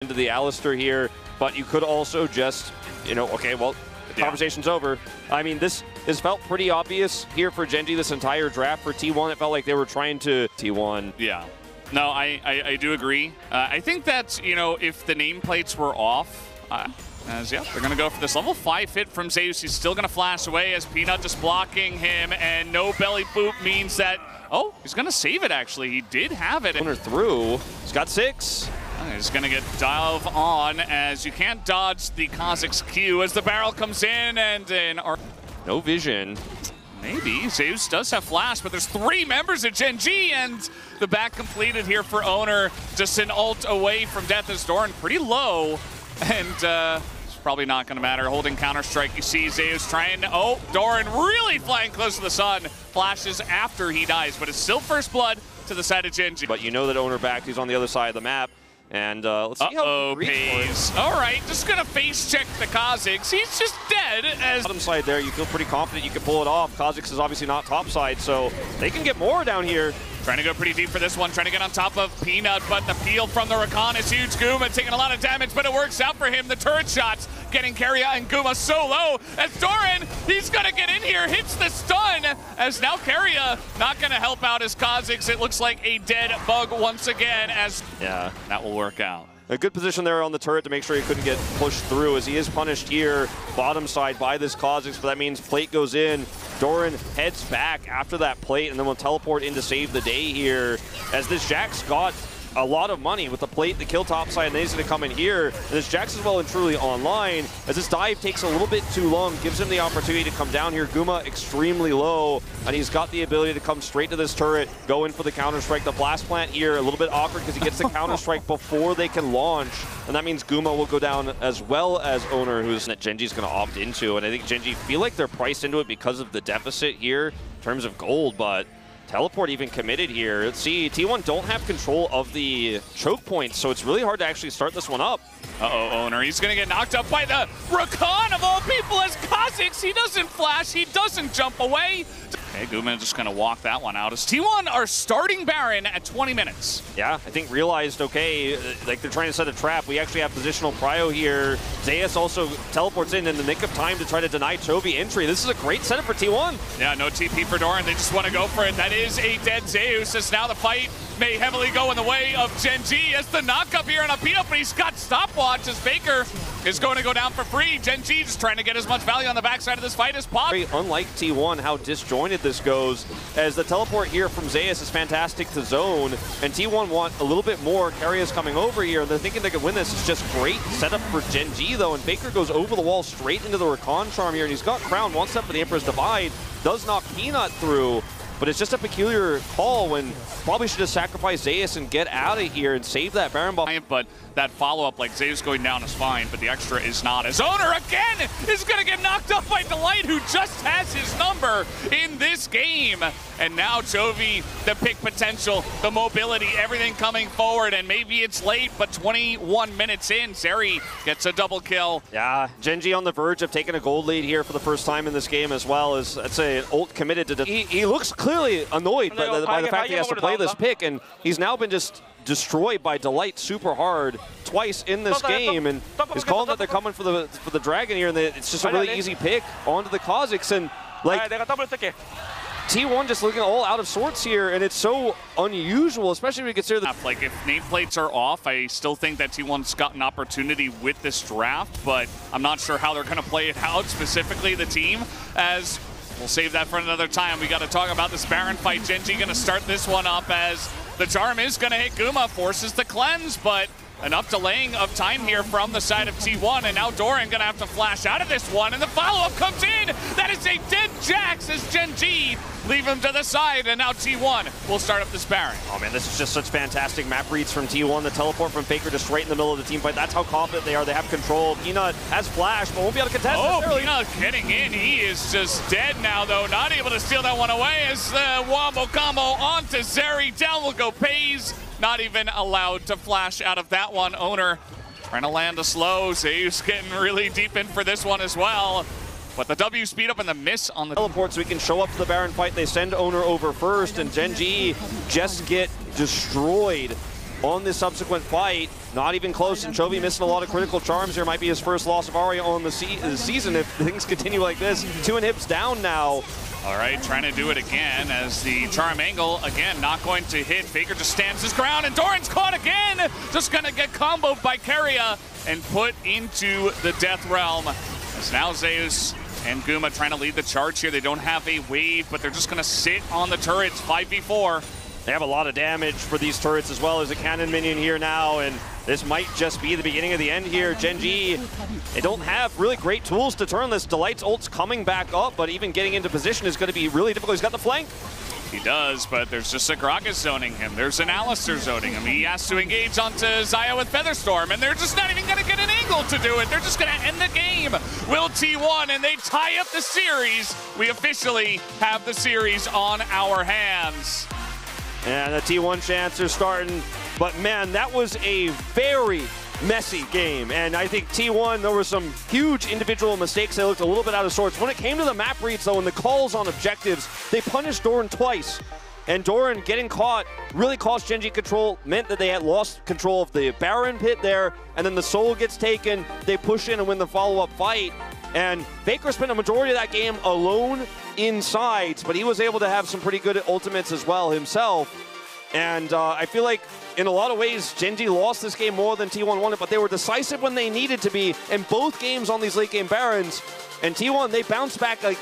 into the Alistair here, but you could also just, okay, well, the conversation's over. I mean, this has felt pretty obvious here for Gen G this entire draft. For T1, it felt like they were trying to T1. Yeah. No, I do agree. I think that, if the nameplates were off, they're going to go for this level 5 hit from Zeus. He's still going to flash away as Peanut just blocking him, and no belly boop means that, oh, he's going to save it, actually. He did have it. Oner through. He's got 6. He's going to get dive on as you can't dodge the Kazakh's Q as the barrel comes in and no vision. Maybe. Zeus does have flash, but there's 3 members of Gen G, and the back completed here for Oner. Just an ult away from death as Doran pretty low, and it's probably not going to matter. Holding Counter-Strike, you see Zeus trying to, oh, Doran really flying close to the sun. Flashes after he dies, but it's still first blood to the side of Gen G. But you know that Oner back, he's on the other side of the map. And let's see how Peyz. All right, just gonna face check the Kazakhs. He's just dead as bottom side there. You feel pretty confident you can pull it off. Kazakhs is obviously not top side, so they can get more down here. Trying to go pretty deep for this one, trying to get on top of Peanut, but the peel from the Rakan is huge. Guma taking a lot of damage, but it works out for him. The turret shots getting Keria and Guma so low as Doran, he's gonna get in here, hits the stun, as now Keria not gonna help out his Kazakhs. It looks like a dead bug once again as that will work out. A good position there on the turret to make sure he couldn't get pushed through as he is punished here, bottom side by this Kazakhs, but that means plate goes in. Doran heads back after that plate and then will teleport in to save the day here as this Jax got a lot of money with the plate, the kill top side, and then he's going to come in here. And this Jax is well and truly online as this dive takes a little bit too long, gives him the opportunity to come down here. Guma extremely low, and he's got the ability to come straight to this turret, go in for the Counter-Strike. The blast plant here, a little bit awkward because he gets the Counter-Strike before they can launch, and that means Guma will go down as well as Oner, who's that Gen G's going to opt into. And I think Gen G feel like they're priced into it because of the deficit here in terms of gold, but teleport even committed here. Let's see, T1 don't have control of the choke points, so it's really hard to actually start this one up. Uh-oh, Oner, he's gonna get knocked up by the Rakan of all people as Kazakhs. He doesn't flash, he doesn't jump away. Okay, Guma just gonna walk that one out as T1 are starting Baron at 20 minutes. Yeah, I think realized, okay, like they're trying to set a trap. We actually have positional prio here. Zeus also teleports in the nick of time to try to deny Chovy entry. This is a great setup for T1. Yeah, no TP for Doran. They just want to go for it. That is a dead Zeus as now the fight may heavily go in the way of Gen G as the knock-up here on a Peanut, but he's got stopwatch as Faker is going to go down for free. Gen G just trying to get as much value on the backside of this fight as possible. Very unlike T1, how disjointed this goes, as the teleport here from Zeus is fantastic to zone, and T1 want a little bit more. Keria's coming over here, and they're thinking they could win this. It's just great setup for Gen G, though, and Faker goes over the wall straight into the Rakan charm here, and he's got Crown, one step for the Emperor's Divide, does knock Peanut through, but it's just a peculiar call when probably should have sacrificed Zeus and get out of here and save that Baron ball. But that follow-up, like Zeus going down is fine, but the extra is not. As Oner again is going to get knocked up by Delight, who just has his number in this game. And now Chovy, the pick potential, the mobility, everything coming forward, and maybe it's late, but 21 minutes in, Zeri gets a double kill. Yeah, Gen G on the verge of taking a gold lead here for the first time in this game as well, as I'd say an ult committed to he looks clearly annoyed by the fact he has to play this pick, and he's now been just destroyed by Delight super hard twice in this game, and he's calling that they're coming for the dragon here, and it's just a really easy pick onto the Kazakhs, and like T1 just looking all out of sorts here, and it's so unusual, especially when you consider the like if nameplates are off, I still think that T1's got an opportunity with this draft, but I'm not sure how they're going to play it out, specifically the team, as we'll save that for another time. We got to talk about this Baron fight. Gen G going to start this one up as the charm is going to hit Guma, forces the cleanse, but enough delaying of time here from the side of T1, and now Doran going to have to flash out of this one, and the follow-up comes in. That is a dead Jax as Gen G leave him to the side, and now T1 will start up this Baron. Oh man, this is just such fantastic map reads from T1. The teleport from Faker just right in the middle of the team fight. That's how confident they are. They have control. Peanut has flash, but won't be able to contest. Oh, Peanut getting in. He is just dead now, though. Not able to steal that one away as the wombo combo onto Zeri. Down will go Peyz. Not even allowed to flash out of that one. Oner trying to land a slow. Zeus getting really deep in for this one as well. But the W speed up and the miss on the teleport, so we can show up to the Baron fight. They send Oner over first, and Gen G just get destroyed on this subsequent fight. Not even close, and Chovy missing a lot of critical charms here. Might be his first loss of Aria on the season if things continue like this. 2 inhibs down now. All right, trying to do it again as the charm angle, again, not going to hit. Faker just stands his ground, and Doran's caught again. Just going to get comboed by Keria and put into the death realm. As now Zeus and Guma trying to lead the charge here. They don't have a wave, but they're just going to sit on the turrets, 5v4. They have a lot of damage for these turrets as well as a cannon minion here now, and this might just be the beginning of the end here. GENG, they don't have really great tools to turn this. Delight's ult's coming back up, but even getting into position is going to be really difficult. He's got the flank. He does, but there's just a Gragas zoning him. There's an Alistair zoning him. He has to engage onto Xayah with Featherstorm, and they're just not even going to get an angle to do it. They're just going to end the game. Will T1, and they tie up the series. We officially have the series on our hands. And the T1 chants are starting, but man, that was a very messy game. And I think T1, there were some huge individual mistakes. They looked a little bit out of sorts. When it came to the map reads, though, and the calls on objectives, they punished Doran twice. And Doran getting caught really cost GENG control, meant that they had lost control of the Baron pit there, and then the soul gets taken. They push in and win the follow-up fight. And Faker spent a majority of that game alone inside, but he was able to have some pretty good ultimates as well himself. And I feel like in a lot of ways, GENG lost this game more than T1 won it, but they were decisive when they needed to be in both games on these late game Barons. And T1, they bounced back like